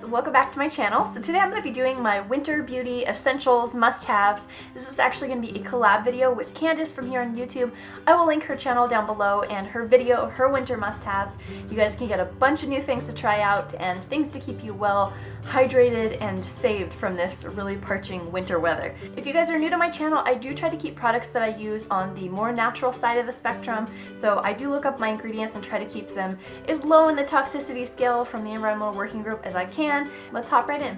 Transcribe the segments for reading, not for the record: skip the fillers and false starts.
welcome back to my channel. So today I'm going to be doing my winter beauty essentials must-haves. This is actually going to be a collab video with Candice from here on YouTube. I will link her channel down below and her video of her winter must-haves. You guys can get a bunch of new things to try out and things to keep you well hydrated and saved from this really parching winter weather. If you guys are new to my channel, I do try to keep products that I use on the more natural side of the spectrum. So I do look up my ingredients and try to keep them as low in the toxicity scale from the environmental working group as I can. Let's hop right in.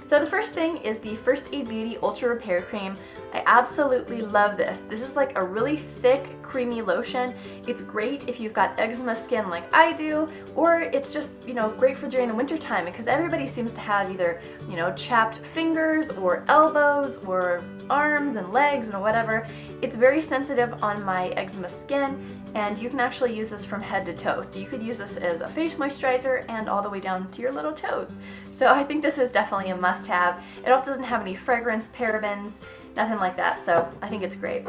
So the first thing is the First Aid Beauty Ultra Repair Cream. I absolutely love this. This is like a really thick, creamy lotion. It's great if you've got eczema skin like I do, or it's just, great for during the winter time because everybody seems to have either, chapped fingers or elbows or arms and legs and whatever. It's very sensitive on my eczema skin, and you can actually use this from head to toe. So you could use this as a face moisturizer and all the way down to your little toes. So I think this is definitely a must-have. It also doesn't have any fragrance, parabens, nothing like that, so I think it's great.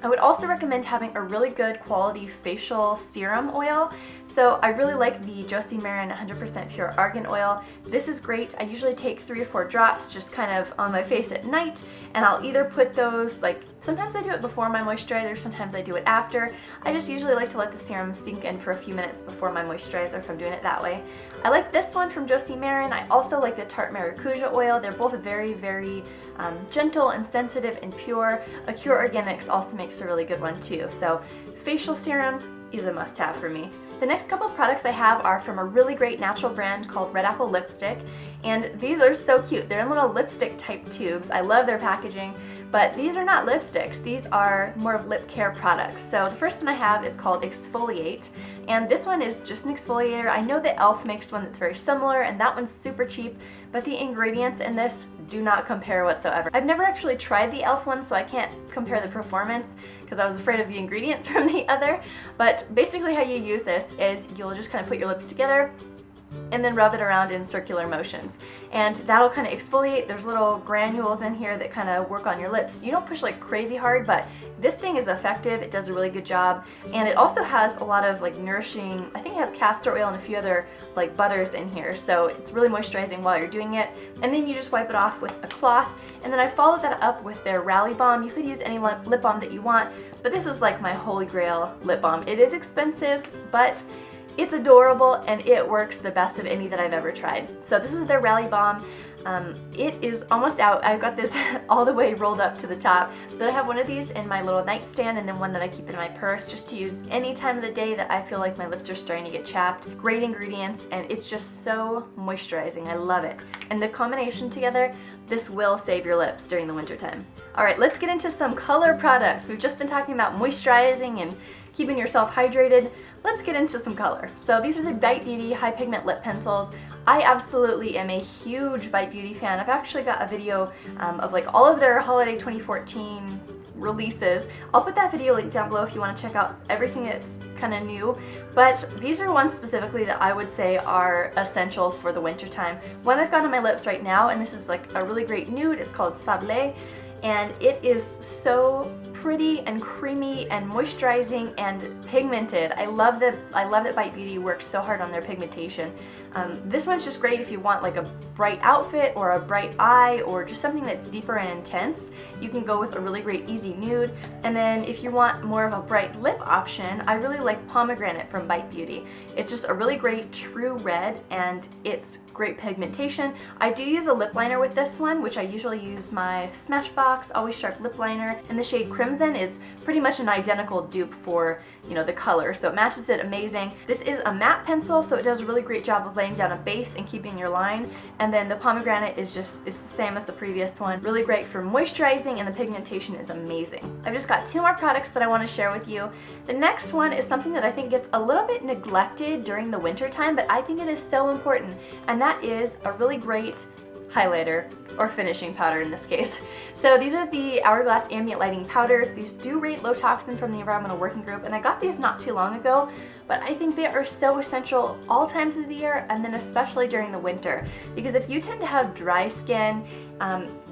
I would also recommend having a really good quality facial serum oil. So I really like the Josie Maran 100% Pure Argan Oil. This is great. I usually take 3 or 4 drops just kind of on my face at night, and I'll either put those, sometimes I do it before my moisturizer, sometimes I do it after. I just usually like to let the serum sink in for a few minutes before my moisturizer if I'm doing it that way. I like this one from Josie Maran. I also like the Tarte Maracuja oil. They're both very, very gentle and sensitive and pure. Acure Organics also makes a really good one too. So facial serum is a must-have for me. The next couple products I have are from a really great natural brand called Red Apple Lipstick, and these are so cute. They're in little lipstick type tubes. I love their packaging, but these are not lipsticks. These are more of lip care products. So the first one I have is called Exfoliate, and this one is just an exfoliator. I know that e.l.f. makes one that's very similar, and that one's super cheap, but the ingredients in this do not compare whatsoever. I've never actually tried the e.l.f. one, so I can't compare the performance because I was afraid of the ingredients from the other. But basically how you use this is you'll just kind of put your lips together and then rub it around in circular motions. And that'll kind of exfoliate. There's little granules in here that kind of work on your lips. You don't push like crazy hard, but this thing is effective. It does a really good job. And it also has a lot of nourishing, I think it has castor oil and a few other butters in here. So it's really moisturizing while you're doing it. And then you just wipe it off with a cloth. And then I followed that up with their Rally Balm. You could use any lip balm that you want, but this is like my holy grail lip balm. It is expensive, but it's adorable and it works the best of any that I've ever tried. So this is their Rally Balm. It is almost out. I've got this all the way rolled up to the top, but I have one of these in my little nightstand and then one that I keep in my purse just to use any time of the day that I feel like my lips are starting to get chapped. Great ingredients, and it's just so moisturizing. I love it. And the combination together, this will save your lips during the winter time. All right, let's get into some color products. We've just been talking about moisturizing and keeping yourself hydrated. Let's get into some color. So these are the Bite Beauty High Pigment Lip Pencils. I absolutely am a huge Bite Beauty fan. I've actually got a video of all of their holiday 2014 releases. I'll put that video link down below if you want to check out everything that's kind of new, but these are ones specifically that I would say are essentials for the winter time. One I've got on my lips right now, and this is a really great nude. It's called Sable, and it is so pretty and creamy and moisturizing and pigmented. I love that Bite Beauty works so hard on their pigmentation. This one's just great if you want a bright outfit or a bright eye or just something that's deeper and intense. You can go with a really great easy nude. And then if you want more of a bright lip option, I really like Pomegranate from Bite Beauty. It's just a really great true red, and it's great pigmentation. I do use a lip liner with this one, which I usually use my Smashbox Always Sharp lip liner, and the shade Crimson is pretty much an identical dupe for the color, so it matches it amazing. This is a matte pencil, so it does a really great job of laying down a base and keeping your line, and then the Pomegranate is it's the same as the previous one. Really great for moisturizing, and the pigmentation is amazing. I've just got 2 more products that I want to share with you. The next one is something that I think gets a little bit neglected during the winter time, but I think it is so important, and that is a really great highlighter, or finishing powder in this case. So these are the Hourglass Ambient Lighting Powders. These do rate low toxin from the Environmental Working Group, and I got these not too long ago, but I think they are so essential all times of the year, and then especially during the winter, because if you tend to have dry skin,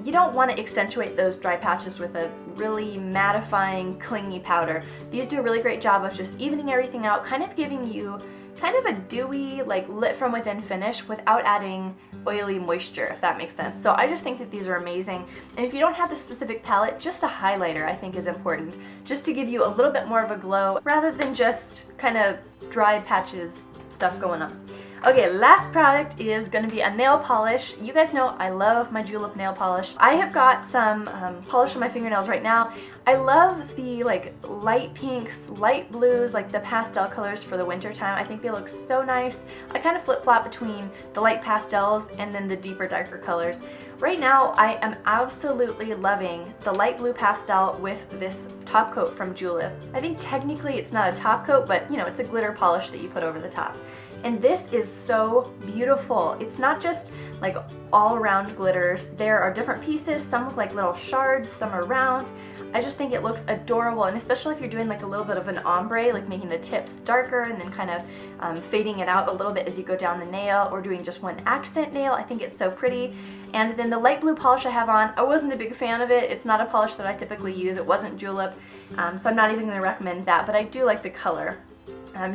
you don't want to accentuate those dry patches with a really mattifying, clingy powder. These do a really great job of just evening everything out, kind of giving you kind of a dewy, lit from within finish without adding oily moisture, if that makes sense. So I just think that these are amazing. And if you don't have the specific palette, just a highlighter I think is important, just to give you a little bit more of a glow rather than just kind of dry patches stuff going on. Okay, last product is going to be a nail polish. You guys know I love my julep nail polish. I have got some polish on my fingernails right now. I love the like light pinks, light blues, like the pastel colors for the winter time. I think they look so nice. I kind of flip-flop between the light pastels and then the deeper, darker colors. Right now, I am absolutely loving the light blue pastel with this top coat from Julep. I think technically it's not a top coat, but you know, it's a glitter polish that you put over the top. And this is so beautiful. It's not just like all around glitters. There are different pieces. Some look like little shards, some are round. I just think it looks adorable, and especially if you're doing like a little bit of an ombre, like making the tips darker and then kind of fading it out a little bit as you go down the nail, or doing just one accent nail. I think it's so pretty. And then the light blue polish I have on, I wasn't a big fan of it. It's not a polish that I typically use. It wasn't Julep, so I'm not even going to recommend that, but I do like the color.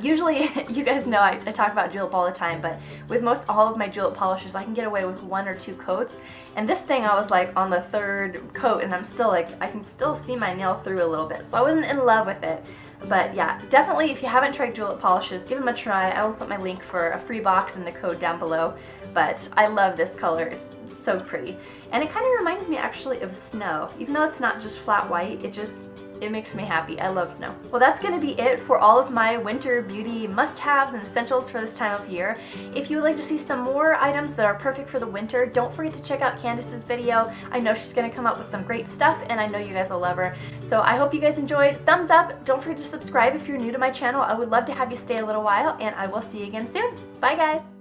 Usually, you guys know I talk about julep all the time, but with most all of my julep polishes, I can get away with 1 or 2 coats. And this thing, I was like on the 3rd coat, and I'm still like, I can still see my nail through a little bit. So I wasn't in love with it. But yeah, definitely if you haven't tried julep polishes, give them a try. I will put my link for a free box and the code down below. But I love this color. It's so pretty. And it kind of reminds me actually of snow. Even though it's not just flat white, it makes me happy. I love snow. Well, that's going to be it for all of my winter beauty must-haves and essentials for this time of year. If you would like to see some more items that are perfect for the winter, don't forget to check out Candice's video. I know she's going to come up with some great stuff, and I know you guys will love her. So I hope you guys enjoyed. Thumbs up. Don't forget to subscribe if you're new to my channel. I would love to have you stay a little while, and I will see you again soon. Bye, guys.